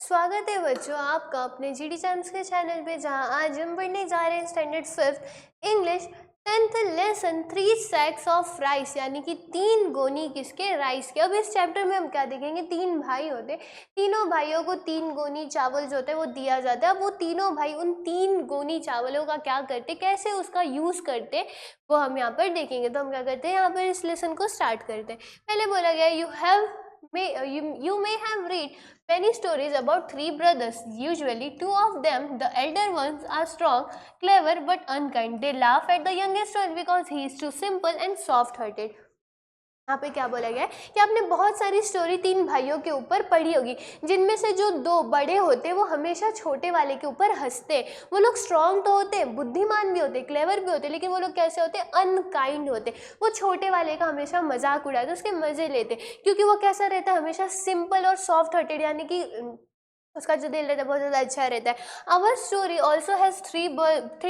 स्वागत है बच्चों आपका अपने जीडी चैम्स के चैनल पे, जहां आज हम पढ़ने जा रहे हैं standard 5th English 10th lesson 3 sacks of rice, यानी कि 3 गोनी किसके, राइस के। अब इस चैप्टर में हम क्या देखेंगे, 3 भाई होते, तीनों भाइयों को 3 गोनी चावल जो होता है वो दिया जाता है। अब वो तीनों भाई उन 3 गोनी चावलों का क्या करते, कैसे उसका यूज करते, वो हम यहाँ पर देखेंगे। तो हम क्या करते हैं, यहाँ पर इस लेसन को स्टार्ट करते हैं। पहले बोला गया you may have read many stories about 3 brothers. Usually 2 of them, the elder ones, are strong, clever but unkind. They laugh at the youngest one because he is too simple and soft hearted. यहाँ पे क्या बोला गया है कि आपने बहुत सारी स्टोरी 3 भाइयों के ऊपर पढ़ी होगी, जिनमें से जो 2 बड़े होते हैं वो हमेशा छोटे वाले के ऊपर हंसते हैं। वो लोग स्ट्रांग तो होते हैं, बुद्धिमान भी होते, क्लेवर भी होते, लेकिन वो लोग कैसे होते हैं, अनकाइंड होते। वो छोटे वाले का हमेशा मजाक उड़ाते, उसके मजे लेते, क्योंकि वो कैसा रहता है, हमेशा सिंपल और सॉफ्ट हार्टेड, यानी कि उसका जो दिल रहता है बहुत ज़्यादा अच्छा रहता है। Our story also has three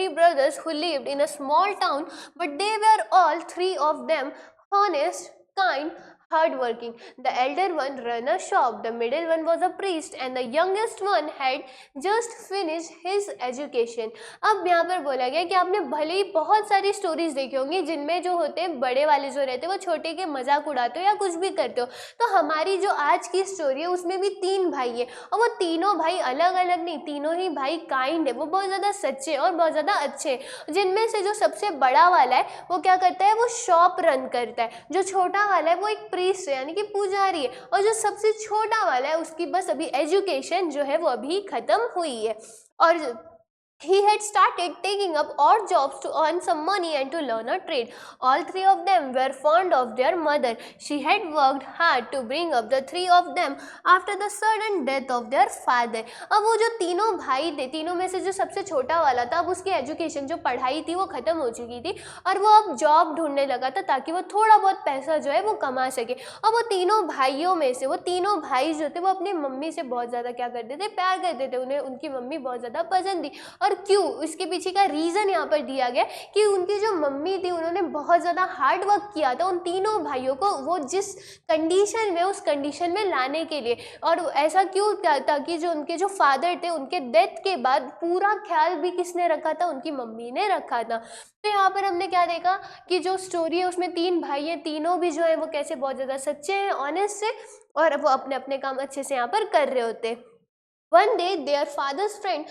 brothers who lived in a small town, but they were all 3 of them honest, kind, hardworking. The elder one ran a shop, the middle one was a priest, and the youngest one had just finished his education. अब यहाँ पर बोला गया कि आपने भले ही बहुत सारी स्टोरीज देखी होंगी जिनमें जो होते हैं बड़े वाले जो रहते हैं वो छोटे के मजाक उड़ाते हो या कुछ भी करते हो। तो हमारी जो आज की स्टोरी है उसमें भी 3 भाई है, और वो तीनों भाई अलग अलग नहीं, तीनों ही भाई काइंड है, वो बहुत ज़्यादा सच्चे और बहुत ज़्यादा अच्छे। जिनमें से जो सबसे बड़ा वाला है वो क्या करता है, वो शॉप रन करता है। जो छोटा वाला है वो एक प्रीस्ट है, यानी कि पुजारी है। और जो सबसे छोटा वाला है उसकी बस अभी एजुकेशन जो है वो अभी खत्म हुई है, और he had started taking up odd jobs to earn some money and to learn a trade. All 3 of them were fond of their mother. She had worked hard to bring up the 3 of them after the sudden death of their father. अब वो जो तीनों भाई थे, तीनों में से जो सबसे छोटा वाला था, अब उसकी एजुकेशन जो पढ़ाई थी वो ख़त्म हो चुकी थी, और वो अब जॉब ढूंढने लगा था ताकि वो थोड़ा बहुत पैसा जो है वो कमा सके। और वो तीनों भाइयों में से वो तीनों भाई जो थे वो अपनी मम्मी से बहुत ज़्यादा क्या करते थे, प्यार करते थे। उन्हें उनकी मम्मी बहुत ज़्यादा पसंद थी। और क्यों, इसके पीछे का रीज़न यहाँ पर दिया गया कि उनकी जो मम्मी थी उन्होंने बहुत ज़्यादा हार्ड वर्क किया था उन तीनों भाइयों को वो जिस कंडीशन में, उस कंडीशन में लाने के लिए। और ऐसा क्यों, ताकि जो उनके जो फादर थे उनके डेथ के बाद पूरा ख्याल भी किसने रखा था, उनकी मम्मी ने रखा था। तो यहाँ पर हमने क्या देखा कि जो स्टोरी है उसमें 3 भाई हैं, तीनों भी जो है वो कैसे बहुत ज़्यादा सच्चे हैं, ऑनेस्ट है, और वो अपने अपने काम अच्छे से यहाँ पर कर रहे होते हैं। One day, their father's friend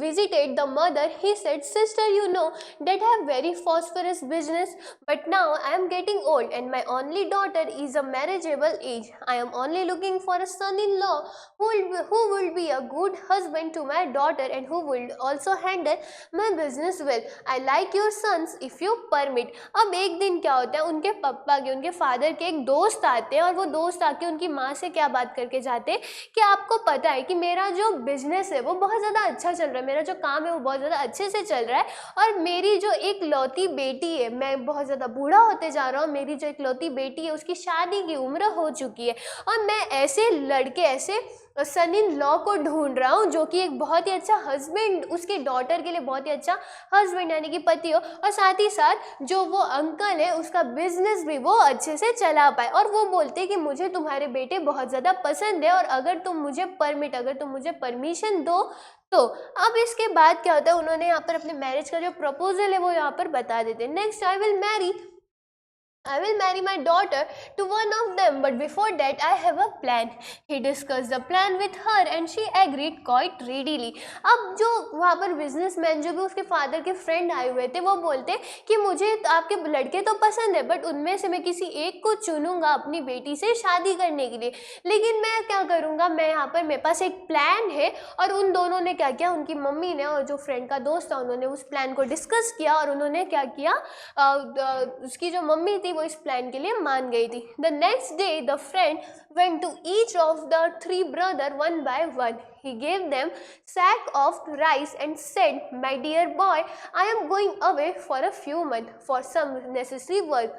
visited the mother. He said, "Sister, you know that I have very prosperous business, but now I am getting old and my only daughter is a marriageable age. I am only looking for a son-in-law who will be a good husband to my daughter and who will also handle my business well. I like your sons if you permit." अब एक दिन क्या होता है, उनके पापा के, उनके फादर के एक दोस्त आते हैं, और वो दोस्त आके उनकी माँ से क्या बात करके जाते हैं कि आपको पता है कि मेरा जो बिजनेस है वो बहुत ज़्यादा अच्छा चल रहा है, मेरा जो काम है वो बहुत ज़्यादा अच्छे से चल रहा है, और मेरी जो एक लौती बेटी है, मैं बहुत ज़्यादा बूढ़ा होते जा रहा हूँ, मेरी जो एक लौती बेटी है उसकी शादी की उम्र हो चुकी है, और मैं ऐसे लड़के, ऐसे सन इन लॉ को ढूंढ रहा हूँ जो कि एक बहुत ही अच्छा हस्बैंड, उसकी डॉटर के लिए बहुत ही अच्छा हस्बैंड यानी कि पति हो, और साथ ही साथ जो वो अंकल है उसका बिजनेस भी वो अच्छे से चला पाए। और वो बोलते कि मुझे तुम्हारे बेटे बहुत ज़्यादा पसंद है, और अगर तुम मुझे परमिशन दो तो। अब इसके बाद क्या होता है, उन्होंने यहाँ पर अपने मैरिज का जो प्रपोजल है वो यहाँ पर बता देते हैं। Next, I will marry my daughter to one of them, but before that I have a plan. He discussed the plan with her and she agreed quite readily. अब जो वहाँ पर बिजनेसमैन, जो भी उसके फादर के फ्रेंड आए हुए थे, वो बोलते कि मुझे आपके लड़के तो पसंद है, बट उनमें से मैं किसी एक को चुनूंगा अपनी बेटी से शादी करने के लिए। लेकिन मैं क्या करूँगा, मैं यहाँ पर, मेरे पास एक प्लान है। और उन दोनों ने क्या किया, उनकी मम्मी ने और जो फ्रेंड का दोस्त था उन्होंने उस प्लान को डिस्कस किया, और उन्होंने क्या किया, उसकी जो मम्मी थी वो इस प्लान के लिए मान गई थी। The next day the friend went to each of the 3 brothers one by one. He gave them sack of rice and said, "My dear boy, I am going away for a few months for some necessary work.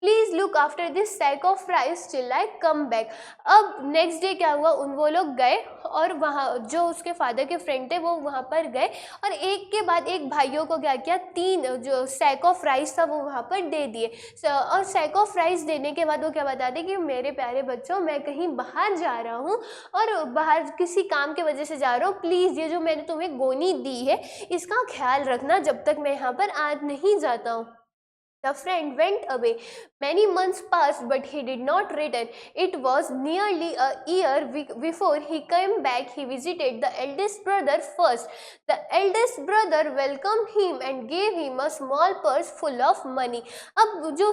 Please look after this sack of rice till I come back. अब next day क्या हुआ, वो लोग गए और वहाँ जो उसके फादर के फ्रेंड थे वो वहाँ पर गए और एक के बाद एक भाइयों को क्या किया, 3 जो सैक ऑफ राइस था वो वहाँ पर दे दिए। और सैक ऑफ राइस देने के बाद वो क्या बताते कि मेरे प्यारे बच्चों, मैं कहीं बाहर जा रहा हूँ और बाहर किसी काम की वजह से जा रहा हूँ, प्लीज़ ये जो मैंने तुम्हें गोनी दी है इसका ख्याल रखना जब तक मैं यहाँ पर आ नहीं जाता हूँ। The friend went away. Many months passed, but he did not return. It was nearly a year before he came back. He visited the eldest brother first. The eldest brother welcomed him and gave him a small purse full of money. अब जो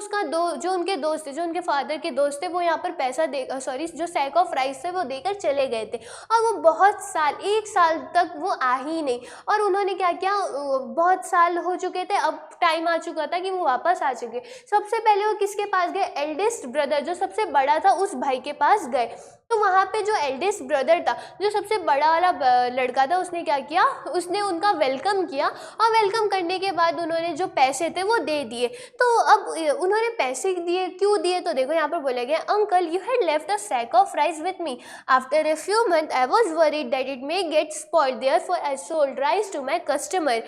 उनके दोस्त थे, जो उनके father के दोस्त थे, वो यहाँ पर पैसा दे जो सैक ऑफ राइस थे वो देकर चले गए थे और वो बहुत साल, 1 साल तक वो आ ही नहीं। और उन्होंने क्या किया, बहुत साल हो चुके थे, अब टाइम आ चुका था कि वो वापस आ चुके। सबसे पहले वो किसके पास गए, एल्डेस्ट ब्रदर जो सबसे बड़ा था उस भाई के पास गए। तो वहाँ पे जो एल्डेस्ट ब्रदर था, जो सबसे बड़ा वाला लड़का था, उसने क्या किया, उसने उनका वेलकम किया और वेलकम करने के बाद उन्होंने जो पैसे थे वो दे दिए। तो अब उन्होंने पैसे दिए, क्यों दिए, तो देखो यहाँ पर बोला गया, uncle you had left a sack of rice with me after a few month I was worried that it may get spoiled therefore I sold rice to my customer.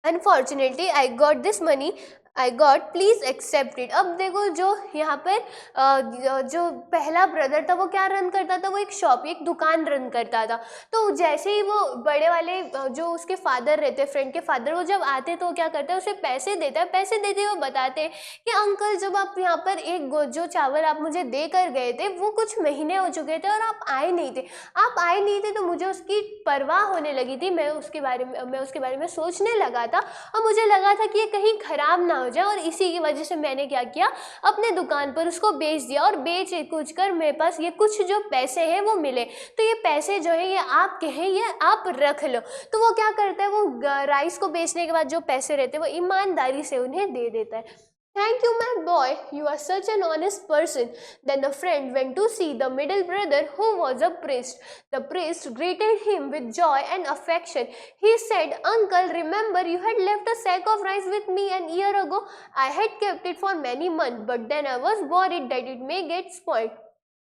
Unfortunately, I got this money. I got, please accept it. अब देखो जो यहाँ पर जो पहला brother था वो क्या रन करता था, वो एक शॉप, एक दुकान रन करता था। तो जैसे ही वो बड़े वाले जो उसके फादर रहते, फ्रेंड के फादर, वो जब आते तो क्या करता है, उसे पैसे देता है। पैसे देते हुए बताते हैं कि अंकल जब आप यहाँ पर जो चावल आप मुझे दे कर गए थे वो कुछ महीने हो चुके थे और आप आए नहीं थे, तो मुझे उसकी परवाह होने लगी थी। मैं उसके बारे में सोचने लगा था और मुझे लगा था कि ये कहीं ख़राब ना हो जाए, और इसी की वजह से मैंने क्या किया, अपने दुकान पर उसको बेच दिया और बेच कुछ कर मेरे पास ये कुछ जो पैसे हैं वो मिले। तो ये पैसे जो है ये आपके हैं, ये आप रख लो। तो वो क्या करता है, वो राइस को बेचने के बाद जो पैसे रहते हैं वो ईमानदारी से उन्हें दे देता है। Thank you, my boy. You are such an honest person. Then the friend went to see the middle brother, who was a priest. The priest greeted him with joy and affection. He said, Uncle, remember you had left a sack of rice with me an year ago. I had kept it for many months, but then I was worried that it may get spoiled.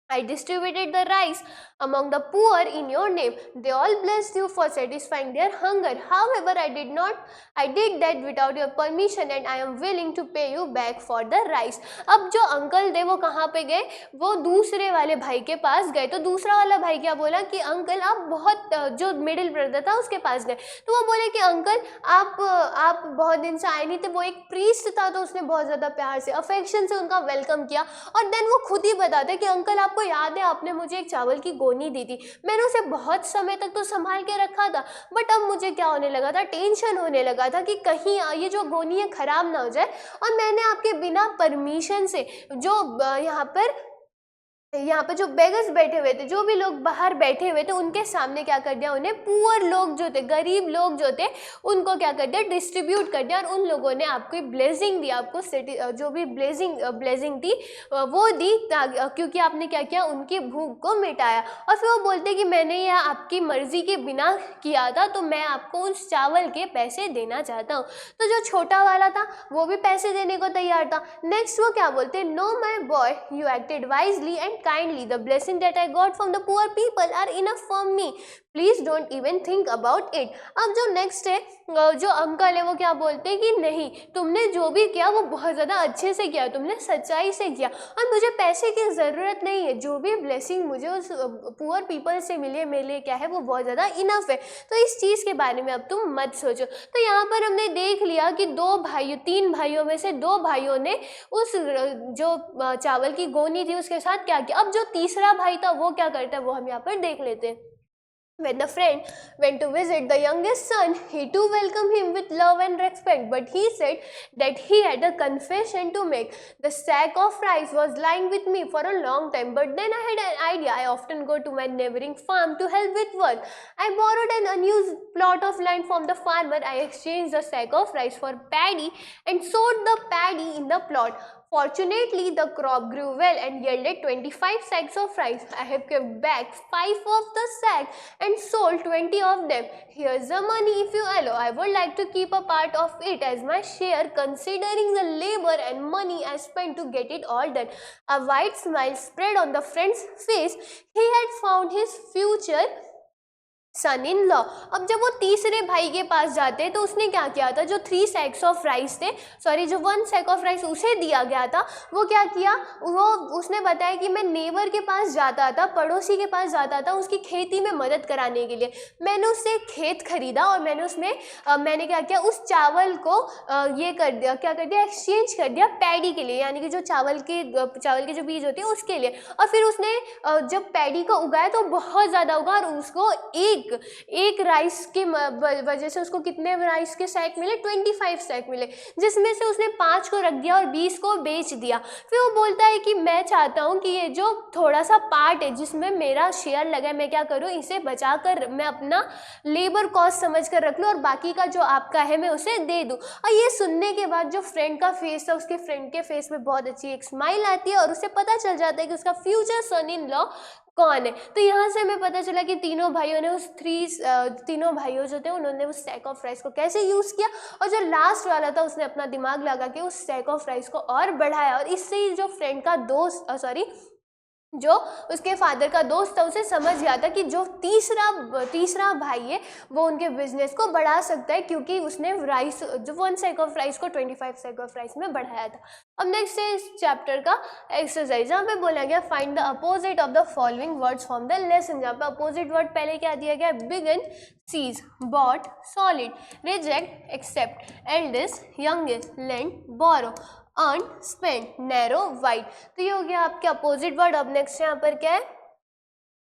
I distributed the rice among the poor in your name. They all blessed you for satisfying their hunger. However, I did that without your permission and I am willing to pay you back for the rice. अब जो uncle थे वो कहाँ पे गए, वो दूसरे वाले भाई के पास गए। तो दूसरा वाला भाई क्या बोला कि अंकल आप बहुत, जो मिडिल ब्रदर था उसके पास गए। तो वो बोले कि अंकल आप बहुत दिन से आए नहीं थे। वो एक प्रीस्ट था तो उसने बहुत ज़्यादा प्यार से, अफेक्शन से उनका वेलकम किया। और देन वो खुद ही बताते कि अंकल आपको याद है आपने मुझे एक चावल की गोनी दी थी, मैंने उसे बहुत समय तक तो संभाल के रखा था, बट अब मुझे क्या होने लगा था, टेंशन होने लगा था कि कहीं ये जो गोनी है ख़राब ना हो जाए। और मैंने आपके बिना परमिशन से जो यहाँ पे जो बेगर्स बैठे हुए थे, जो भी लोग बाहर बैठे हुए थे, उनके सामने क्या कर दिया, उन्हें पुअर लोग जो थे, गरीब लोग जो थे, उनको क्या कर दिया, डिस्ट्रीब्यूट कर दिया। और उन लोगों ने आपको ब्लेसिंग दी, आपको जो भी ब्लेसिंग थी वो दी, क्योंकि आपने क्या किया, उनकी भूख को मिटाया। और फिर वो बोलते कि मैंने यह आपकी मर्जी के बिना किया था, तो मैं आपको उस चावल के पैसे देना चाहता हूँ। तो जो छोटा वाला था वो भी पैसे देने को तैयार था। नेक्स्ट वो क्या बोलते, know my boy, you acted wisely and kindly. The blessing that I got from the poor people are enough for me. Please don't even think about it. अब जो नेक्स्ट है, जो अंकल है वो क्या बोलते हैं कि नहीं, तुमने जो भी किया वो बहुत ज़्यादा अच्छे से किया, तुमने सच्चाई से किया और मुझे पैसे की ज़रूरत नहीं है। जो भी ब्लेसिंग मुझे उस पुअर पीपल से मिले, मेरे लिए क्या है, वो बहुत ज़्यादा इनफ है। तो इस चीज़ के बारे में अब तुम मत सोचो। तो यहाँ पर हमने देख लिया कि 3 भाइयों में से 2 भाइयों ने उस जो चावल की गोनी थी उसके साथ क्या किया। अब जो तीसरा भाई था वो क्या करता है वो हम यहाँ पर देख लेते हैं। When the friend went to visit the youngest son, he too welcomed him with love and respect, but he said that he had a confession to make. The sack of rice was lying with me for a long time, but then I had an idea. I often go to my neighboring farm to help with work. I borrowed an unused plot of land from the farmer. I exchanged the sack of rice for paddy and sowed the paddy in the plot. Fortunately, the crop grew well and yielded 25 sacks of rice. I have kept back 5 of the sack and sold 20 of them. Here's the money if you allow. I would like to keep a part of it as my share, considering the labor and money I spent to get it all done. A wide smile spread on the friend's face. He had found his future son in law. अब जब वो तीसरे भाई के पास जाते तो उसने क्या किया था, जो 3 सैक्स ऑफ राइस थे, सॉरी जो 1 सैक ऑफ राइस उसे दिया गया था, वो क्या किया, वो उसने बताया कि मैं नेबर के पास जाता था, पड़ोसी के पास जाता था उसकी खेती में मदद कराने के लिए। मैंने उससे खेत खरीदा और मैंने उसमें मैंने क्या किया, उस चावल को ये कर दिया, क्या कर दिया, एक्सचेंज कर दिया पैडी के लिए, यानी कि जो चावल के जो बीज होते हैं उसके लिए। और फिर उसने जब पैडी को उगाया तो बहुत ज़्यादा उगा और उसको एक राइस की वजह से उसको कितने राइस के सैक मिले, 25 सैक मिले, जिसमें से उसने 5 को रख दिया और 20 को बेच दिया। फिर वो बोलता है कि मैं चाहता हूँ कि ये जो थोड़ा सा पार्ट है जिसमें मेरा शेयर लगा है, मैं क्या करूँ, इसे बचा कर मैं अपना लेबर कॉस्ट समझ कर रख लूँ और बाकी का जो आपका है मैं उसे दे दूँ। और ये सुनने के बाद जो फ्रेंड का फेस था, उसके फ्रेंड के फेस में बहुत अच्छी एक स्माइल आती है और उसे पता चल जाता है कि उसका फ्यूचर सन इन लॉ कौन है। तो यहाँ से हमें पता चला कि तीनों भाइयों ने तीनों भाइयों जो थे उन्होंने उस सैक ऑफ राइस को कैसे यूज़ किया, और जो लास्ट वाला था उसने अपना दिमाग लगा के उस सैक ऑफ राइस को और बढ़ाया, और इससे ही जो फ्रेंड का दोस्त जो उसके फादर का दोस्त था उसे समझ गया था कि जो तीसरा भाई है वो उनके बिजनेस को बढ़ा सकता है, क्योंकि उसने राइस जो 1 सैक ऑफ राइस को 25 सैक ऑफ राइस में बढ़ाया था। अब नेक्स्ट है इस चैप्टर का एक्सरसाइज, जहाँ पे बोला गया find the opposite of the following words from the lesson. जहाँ पे अपोजिट वर्ड पहले क्या दिया गया, begin, cease, bought, sold, reject, accept, eldest, youngest, lend, borrow, earn, spend, narrow, wide. तो ये हो गया आपके अपोजिट वर्ड। अब नेक्स्ट यहाँ पर क्या है,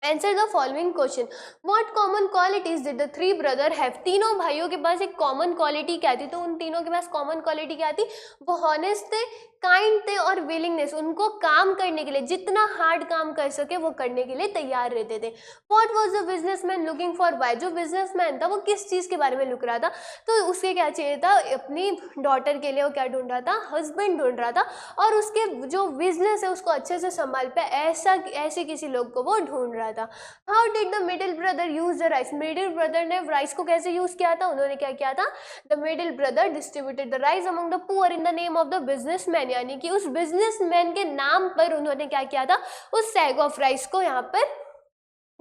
answer the following question, what common qualities did the 3 brother have. तीनों भाइयों के पास एक कॉमन क्वालिटी क्या थी, तो उन तीनों के पास कॉमन क्वालिटी क्या थी, वो हॉनेस्ट थे, काइंड थे और विलिंगनेस, उनको काम करने के लिए जितना हार्ड काम कर सके वो करने के लिए तैयार रहते थे। What was the businessman looking for, why, जो बिजनेसमैन था वो किस चीज़ के बारे में लुक रहा था, तो उसके क्या चाहिए था, अपनी डॉटर के लिए वो क्या ढूंढ रहा था, हस्बैंड ढूंढ रहा था, और उसके जो बिजनेस है उसको अच्छे से संभाल पाए ऐसे किसी लोग को वो ढूंढ रहा था। How did the middle brother use the rice, middle brother ने राइस को कैसे यूज किया था, उन्होंने क्या किया था, the middle brother distributed the rice among the poor in the name of the businessman, यानी कि उस बिजनेसमैन के नाम पर उन्होंने क्या किया था, उस सैक ऑफ राइस को यहाँ पर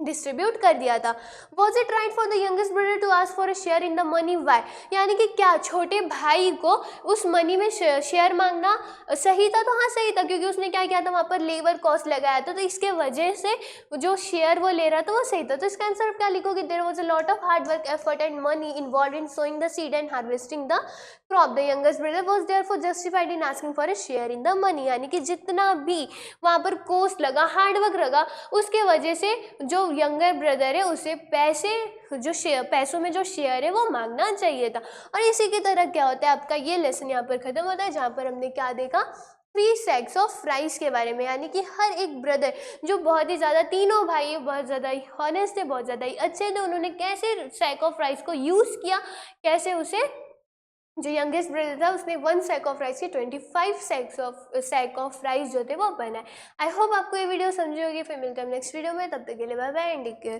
डिस्ट्रीब्यूट कर दिया था। Was it right for the youngest brother to ask for a share in the money, why, यानी कि क्या छोटे भाई को उस मनी में शेयर मांगना सही था, तो हाँ सही था, क्योंकि उसने क्या किया था, वहाँ पर लेबर कॉस्ट लगाया था, तो इसके वजह से जो शेयर वो ले रहा था वो सही था। तो इसका आंसर क्या लिखोगे, there was a lot of hard work, effort and money involve in sowing the seed and harvesting the crop. The youngest brother was therefore justified in asking for a share in the money, यानी कि जितना भी वहाँ पर cost लगा, hard work लगा, उसके वजह से जो यंगर ब्रदर है उसे पैसों में जो शेयर है वो मांगना चाहिए था। और इसी की तरह क्या होता है, आपका ये लेसन यहाँ पर खत्म होता है, जहाँ पर हमने क्या देखा, 3 सैक्स ऑफ राइस के बारे में, यानी कि हर एक ब्रदर जो बहुत ही ज़्यादा, तीनों भाई बहुत ज़्यादा ही हॉनेस्ट थे, बहुत ज़्यादा ही अच्छे थे, उन्होंने कैसे सैक ऑफ राइस को यूज़ किया, कैसे उसे, जो यंगेस्ट ब्रदर था उसने 1 सैक ऑफ राइस के 25 सैक ऑफ राइस जो थे वो बनाए। आई होप आपको ये वीडियो समझी होगी। फिर मिलते हैं नेक्स्ट वीडियो में, तब तक के लिए bye bye and take care.